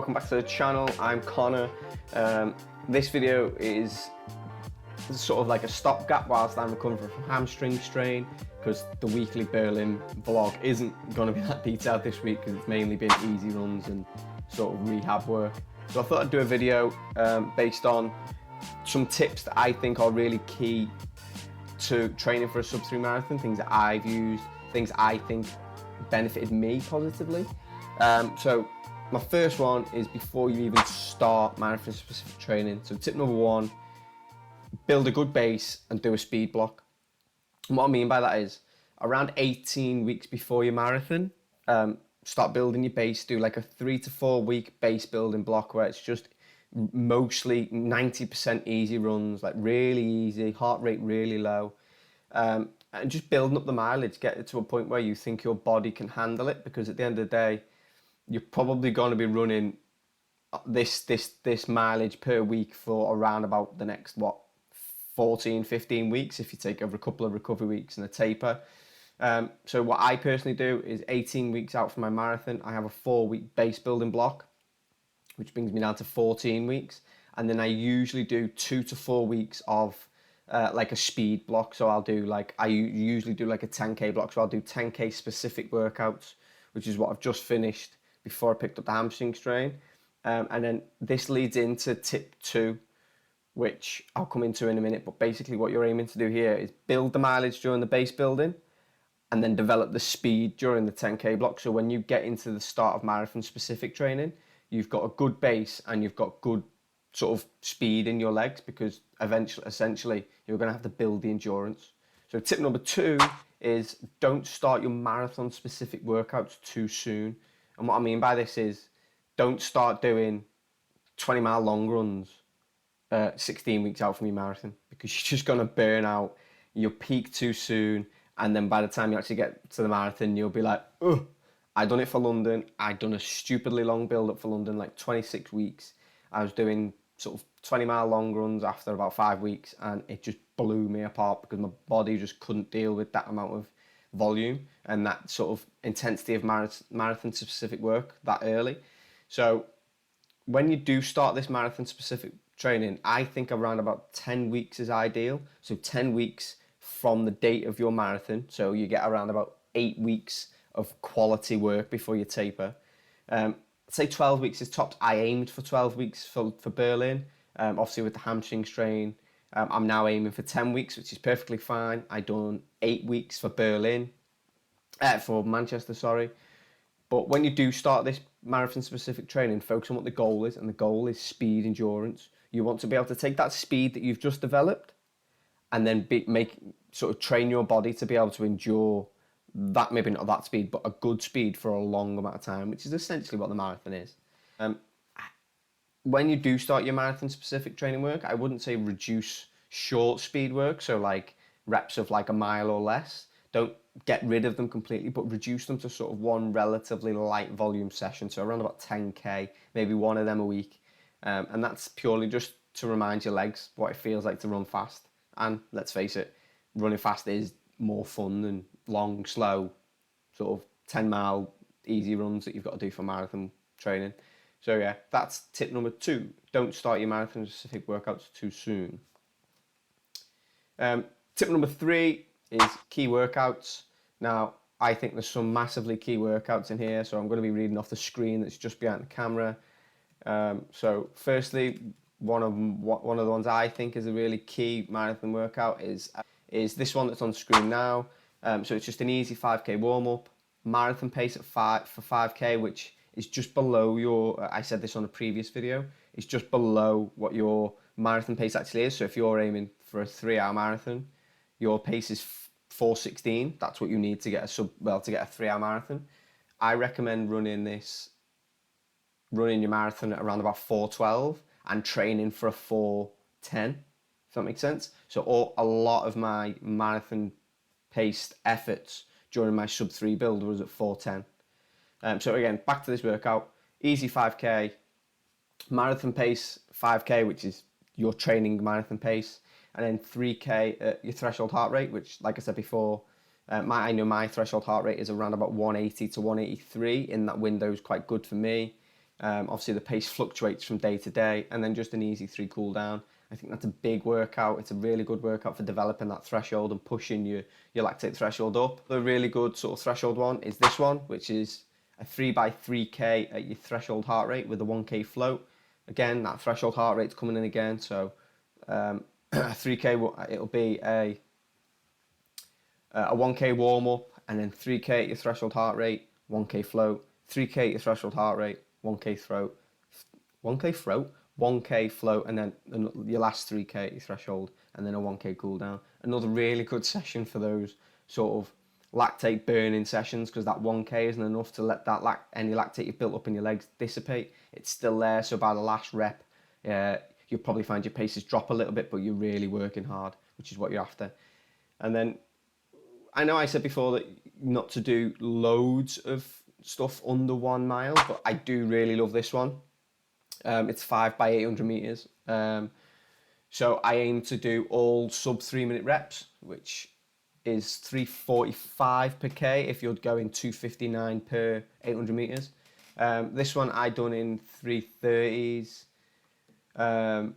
welcome back to the channel. I'm Connor. This video is sort of like a stopgap whilst I'm recovering from hamstring strain, because the weekly Berlin vlog isn't going to be that detailed this week because it's mainly been easy runs and sort of rehab work. So I thought I'd do a video based on some tips that I think are really key to training for a sub-3 marathon, things that I've used, things I think benefited me positively. So my first one is before you even start marathon specific training. So tip number one, build a good base and do a speed block. And what I mean by that is around 18 weeks before your marathon, start building your base. Do like a 3 to 4 week base building block where it's just mostly 90% easy runs, like really easy, heart rate really low, and just building up the mileage, get it to a point where you think your body can handle it, because at the end of the day, you're probably going to be running this mileage per week for around about the next, 14, 15 weeks if you take over a couple of recovery weeks and a taper. So what I personally do is 18 weeks out from my marathon, I have a 4-week base building block, which brings me down to 14 weeks. And then I usually do 2 to 4 weeks of like a speed block. So I'll do I usually do like a 10K block. So I'll do 10K specific workouts, which is what I've just finished before I picked up the hamstring strain. And then this leads into tip 2, which I'll come into in a minute. But basically what you're aiming to do here is build the mileage during the base building and then develop the speed during the 10K block. So when you get into the start of marathon specific training, you've got a good base and you've got good sort of speed in your legs, because essentially you're going to have to build the endurance. So tip number 2 is don't start your marathon specific workouts too soon. And what I mean by this is don't start doing 20-mile long runs 16 weeks out from your marathon, because you're just going to burn out. You'll peak too soon, and then by the time you actually get to the marathon, you'll be like, oh, I done it for London. I done a stupidly long build up for London, like 26 weeks. I was doing sort of 20-mile long runs after about 5 weeks, and it just blew me apart because my body just couldn't deal with that amount of volume and that sort of intensity of marathon specific work that early. So when you do start this marathon specific training, I think around about 10 weeks is ideal. So 10 weeks from the date of your marathon. So you get around about 8 weeks of quality work before you taper. Say 12 weeks is tops. I aimed for 12 weeks for Berlin. Obviously with the hamstring strain, I'm now aiming for 10 weeks, which is perfectly fine. I done 8 weeks for for Manchester, sorry. But when you do start this marathon specific training, focus on what the goal is, and the goal is speed endurance. You want to be able to take that speed that you've just developed and then train your body to be able to endure that, maybe not that speed, but a good speed for a long amount of time, which is essentially what the marathon is. When you do start your marathon specific training work, I wouldn't say reduce short speed work, so like reps of like a mile or less. Don't get rid of them completely, but reduce them to sort of one relatively light volume session, so around about 10K, maybe one of them a week. And that's purely just to remind your legs what it feels like to run fast. And let's face it, running fast is more fun than long, slow, sort of 10-mile easy runs that you've got to do for marathon training. So yeah, that's tip number 2. Don't start your marathon specific workouts too soon. Tip number 3 is key workouts. Now, I think there's some massively key workouts in here, so I'm going to be reading off the screen that's just behind the camera. So firstly, one of the ones I think is a really key marathon workout is this one that's on screen now. So it's just an easy 5K warm-up, marathon pace at 5K, which is just below your, I said this on a previous video, it's just below what your marathon pace actually is. So if you're aiming for a 3-hour marathon, your pace is 4:16. That's what you need to get a 3-hour marathon. I recommend running your marathon at around about 4:12 and training for a 4:10. If that makes sense. So a lot of my marathon paced efforts during my sub-3 build was at 4:10. So again, back to this workout, easy 5K, marathon pace 5K, which is your training marathon pace, and then 3K at your threshold heart rate, which, like I said before, I know my threshold heart rate is around about 180 to 183. In that window is quite good for me. Obviously the pace fluctuates from day to day, and then just an easy 3 cool down. I think that's a big workout. It's a really good workout for developing that threshold and pushing your lactate threshold up. The really good sort of threshold one is this one, which is a 3x3K at your threshold heart rate with a 1K float. Again, that threshold heart rate's coming in again, so 3K, it'll be a 1K warm up, and then 3K at your threshold heart rate, 1K float, 3K at your threshold heart rate, 1K float, 1K float, and then your last 3K at your threshold, and then a 1K cool down. Another really good session for those sort of lactate burning sessions, because that 1K isn't enough to let that any lactate you've built up in your legs dissipate. It's still there, so by the last rep, you'll probably find your paces drop a little bit, but you're really working hard, which is what you're after. And then, I know I said before that not to do loads of stuff under 1 mile, but I do really love this one. It's 5 by 800 meters. So I aim to do all sub 3 minute reps, which is 345 per K if you're going 259 per 800 meters. This one I done in 330s,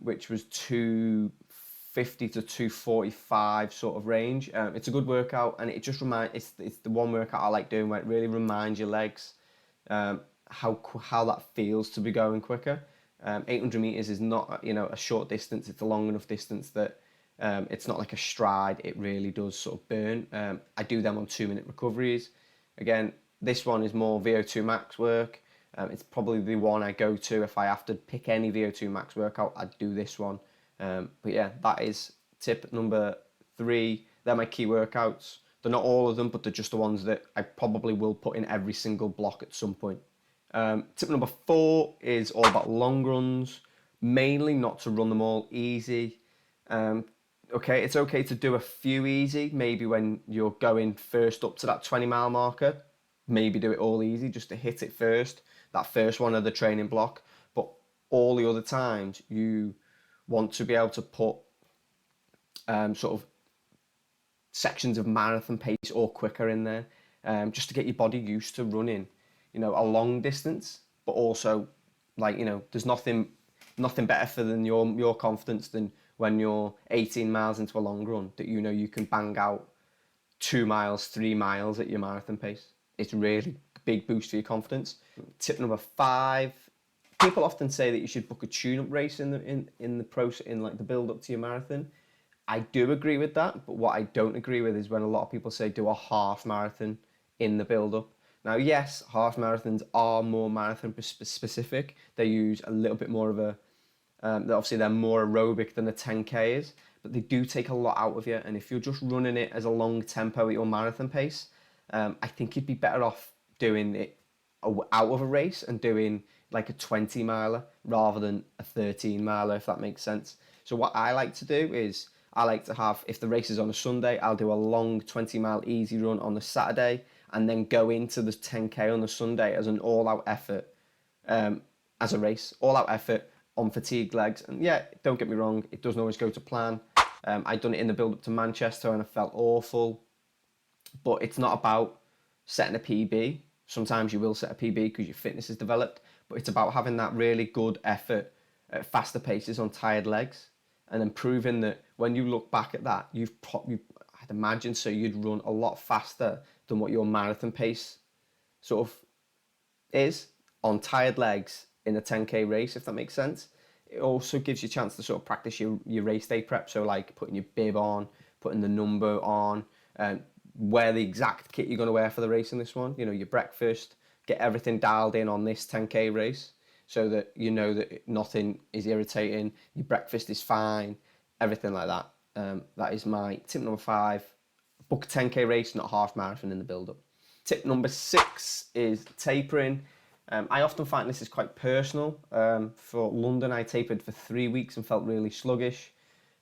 which was 250 to 245 sort of range. It's a good workout, and it just it's the one workout I like doing where it really reminds your legs how that feels to be going quicker. 800 meters is not a short distance. It's a long enough distance that it's not like a stride. It really does sort of burn. I do them on 2 minute recoveries. Again, this one is more VO2 max work. It's probably the one I go to if I have to pick any VO2 max workout. I'd do this one. But yeah, that is tip number 3. They're my key workouts. They're not all of them, but they're just the ones that I probably will put in every single block at some point. Tip number 4 is all about long runs, mainly not to run them all easy. Okay, it's okay to do a few easy, maybe when you're going first up to that 20 mile marker, maybe do it all easy just to hit it first, that first one of the training block. But all the other times you want to be able to put sort of sections of marathon pace or quicker in there, just to get your body used to running a long distance, but also there's nothing better for than your confidence than when you're 18 miles into a long run that you can bang out 2 miles, 3 miles at your marathon pace. It's really a big boost for your confidence. Tip number 5, people often say that you should book a tune-up race in the process, in like the build up to your marathon. I do agree with that, but what I don't agree with is when a lot of people say do a half marathon in the build up. Now, yes, half marathons are more marathon specific. They use a little bit more of a, obviously they're more aerobic than a 10K is, but they do take a lot out of you. And if you're just running it as a long tempo at your marathon pace, I think you'd be better off doing it out of a race and doing like a 20 miler rather than a 13 miler, if that makes sense. So what I like to do is I like to have, if the race is on a Sunday, I'll do a long 20 mile easy run on the Saturday and then go into the 10K on the Sunday as an all-out effort, as a race, all-out effort on fatigued legs. And yeah, don't get me wrong, it doesn't always go to plan. I'd done it in the build-up to Manchester and I felt awful, but it's not about setting a PB. Sometimes you will set a PB because your fitness is developed, but it's about having that really good effort at faster paces on tired legs, and then proving that when you look back at that, I'd imagine so you'd run a lot faster than what your marathon pace sort of is on tired legs in a 10K race, if that makes sense. It also gives you a chance to sort of practice your race day prep, so like putting your bib on, putting the number on, wear the exact kit you're going to wear for the race in this one, your breakfast, get everything dialed in on this 10K race so that you know that nothing is irritating, your breakfast is fine, everything like that. That is my tip number 5. Book a 10K race, not a half marathon in the build-up. Tip number 6 is tapering. I often find this is quite personal. For London, I tapered for 3 weeks and felt really sluggish.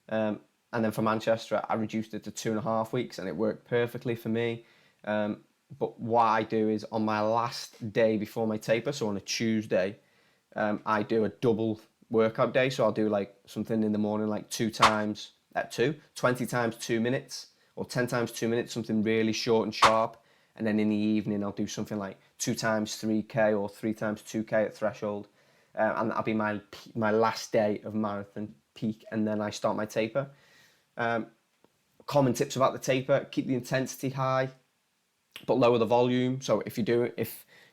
And then for Manchester, I reduced it to 2.5 weeks and it worked perfectly for me. But what I do is on my last day before my taper, so on a Tuesday, I do a double workout day. So I'll do like something in the morning, like 20 times 2 minutes, or 10 times 2 minutes, something really short and sharp. And then in the evening, I'll do something like 2 times 3K or 3 times 2K at threshold. and that'll be my last day of marathon peak, and then I start my taper. Common tips about the taper: keep the intensity high, but lower the volume. So if you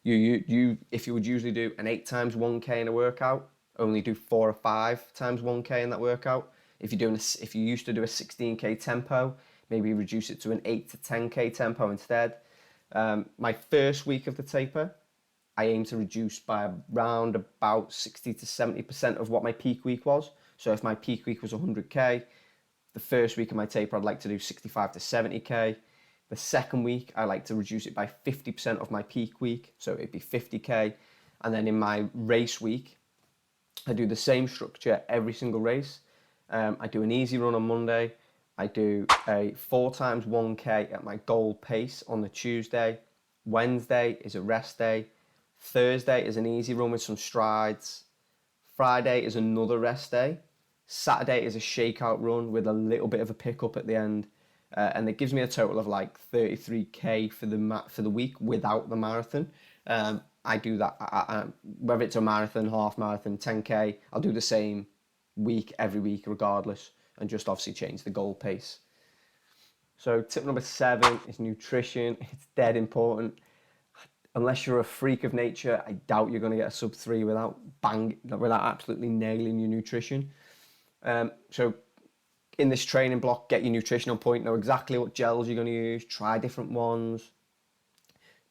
would usually do an 8 times 1K in a workout, only do 4 or 5 times 1K in that workout. If you used to do a 16K tempo, maybe reduce it to an 8 to 10K tempo instead. My first week of the taper, I aim to reduce by around about 60 to 70% of what my peak week was. So if my peak week was 100K, the first week of my taper, I'd like to do 65 to 70K. The second week, I like to reduce it by 50% of my peak week, so it'd be 50K. And then in my race week, I do the same structure every single race. I do an easy run on Monday. I do a 4 times 1K at my goal pace on the Tuesday. Wednesday is a rest day. Thursday is an easy run with some strides. Friday is another rest day. Saturday is a shakeout run with a little bit of a pickup at the end. And it gives me a total of like 33K for the week without the marathon. I do that, whether it's a marathon, half marathon, 10K, I'll do the same week, every week, regardless, and just obviously change the goal pace. So tip number 7 is nutrition. It's dead important. Unless you're a freak of nature, I doubt you're going to get a sub-3 without absolutely nailing your nutrition. So in this training block, get your nutrition on point, know exactly what gels you're going to use, try different ones,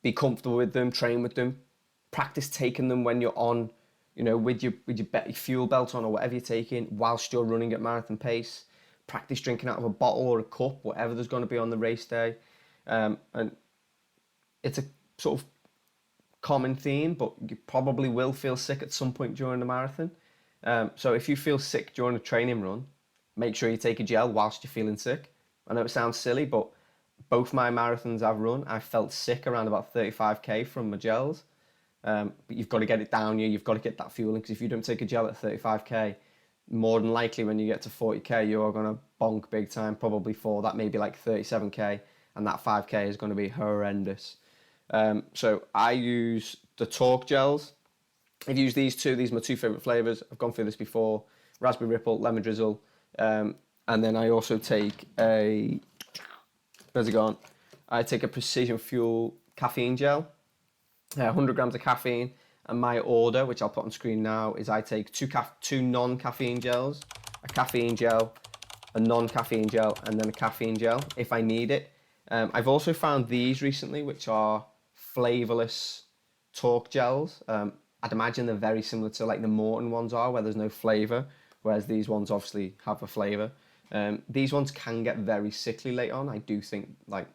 be comfortable with them, train with them, practice taking them when you're on, with your fuel belt on or whatever you're taking whilst you're running at marathon pace. Practice drinking out of a bottle or a cup, whatever there's going to be on the race day. And it's a sort of common theme, but you probably will feel sick at some point during the marathon. So if you feel sick during a training run, make sure you take a gel whilst you're feeling sick. I know it sounds silly, but both my marathons I've run, I felt sick around about 35K from my gels. But you've got to get it down you've got to get that fueling, because if you don't take a gel at 35K, more than likely when you get to 40K, you are going to bonk big time, probably for that maybe like 37K, and that 5K is going to be horrendous. So I use the Torque gels. I've used these two. These are my 2 favourite flavours. I've gone through this before. Raspberry Ripple, Lemon Drizzle. And then I also take where's it gone? I take a Precision Fuel caffeine gel, 100 grams of caffeine. And my order, which I'll put on screen now, is I take two non-caffeine gels, a caffeine gel, a non-caffeine gel, and then a caffeine gel if I need it. I've also found these recently, which are flavourless Torque gels. I'd imagine they're very similar to like the Morton ones are, where there's no flavour, whereas these ones obviously have a flavour. These ones can get very sickly later on. I do think like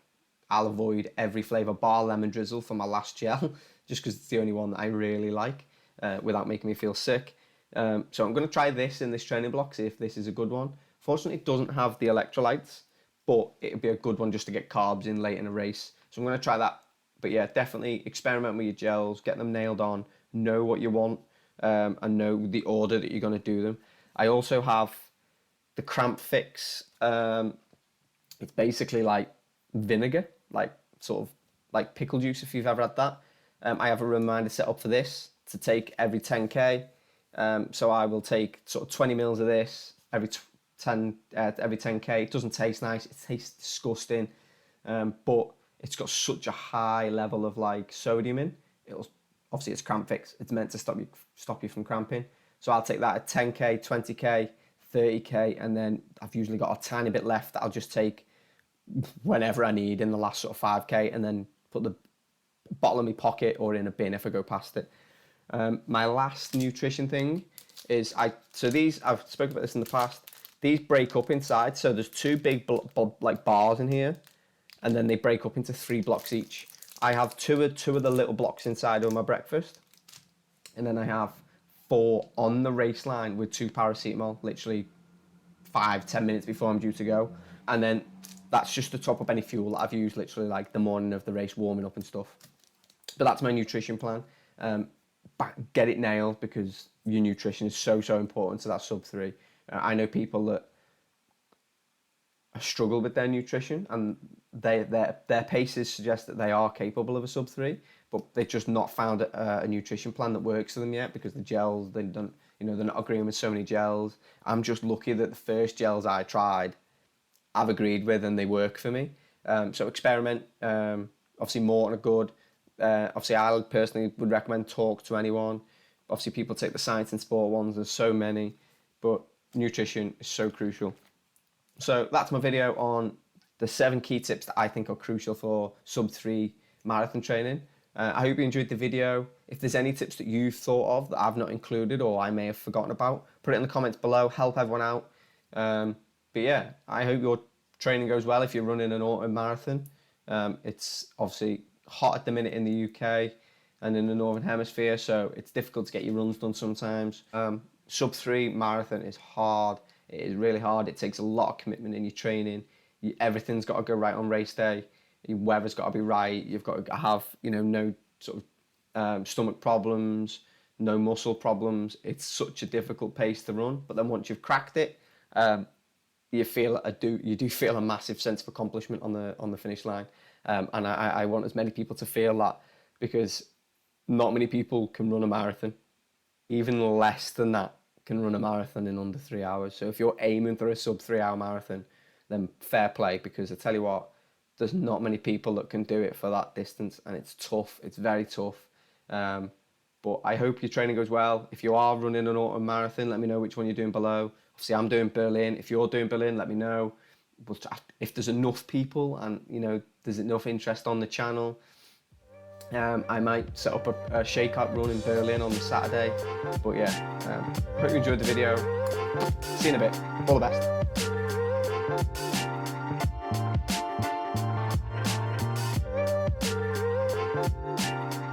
I'll avoid every flavour bar Lemon Drizzle for my last gel, just because it's the only one that I really like, without making me feel sick. So I'm going to try this in this training block, see if this is a good one. Fortunately, it doesn't have the electrolytes, but it'd be a good one just to get carbs in late in a race. So I'm going to try that. But yeah, definitely experiment with your gels, get them nailed on, know what you want, and know the order that you're going to do them. I also have the Cramp Fix. It's basically like vinegar, like sort of like pickle juice if you've ever had that. I have a reminder set up for this to take every 10K. So I will take sort of 20 mils of this every 10K. It doesn't taste nice. It tastes disgusting. But it's got such a high level of like sodium in. Obviously it's Cramp Fix. It's meant to stop you from cramping. So I'll take that at 10K, 20K, 30K, and then I've usually got a tiny bit left that I'll just take whenever I need in the last sort of 5K, and then put the bottle in my pocket or in a bin if I go past it. My last nutrition thing is so these, I've spoken about this in the past, these break up inside. So there's 2 big like bars in here, and then they break up into 3 blocks each. I have two of the little blocks inside of my breakfast, and then I have 4 on the race line with 2 paracetamol, literally 5-10 minutes before I'm due to go. And then that's just to top up any fuel that I've used literally like the morning of the race, warming up and stuff. But that's my nutrition plan. Get it nailed, because your nutrition is so important to that sub-3. I know people that struggle with their nutrition, and their paces suggest that they are capable of a sub-3, but they've just not found a nutrition plan that works for them yet, because the gels, they don't, they're not agreeing with so many gels. I'm just lucky that the first gels I tried, I've agreed with and they work for me. So experiment. Obviously Morton are good. Obviously I personally would recommend Talk to anyone. Obviously people take the Science and Sport ones, there's so many, but nutrition is so crucial. So that's my video on the 7 key tips that I think are crucial for sub-3 marathon training. I hope you enjoyed the video. If there's any tips that you've thought of that I've not included or I may have forgotten about, put it in the comments below, help everyone out. But yeah, I hope your training goes well if you're running an autumn marathon. It's obviously hot at the minute in the UK and in the Northern Hemisphere, so it's difficult to get your runs done sometimes. Sub-3 marathon is hard. It is really hard. It takes a lot of commitment in your training. Everything's got to go right on race day. Your weather's got to be right. You've got to have, no sort of stomach problems, no muscle problems. It's such a difficult pace to run. But then once you've cracked it, you do feel a massive sense of accomplishment on the finish line. And I want as many people to feel that, because not many people can run a marathon. Even less than that can run a marathon in under 3 hours. So if you're aiming for a sub-3 hour marathon, then fair play, because I tell you what, there's not many people that can do it for that distance, and it's tough. It's very tough. But I hope your training goes well. If you are running an autumn marathon, let me know which one you're doing below. Obviously, I'm doing Berlin. If you're doing Berlin, let me know. But if there's enough people and there's enough interest on the channel, I might set up a shakeout run in Berlin on the Saturday. But yeah, hope you enjoyed the video. See you in a bit. All the best.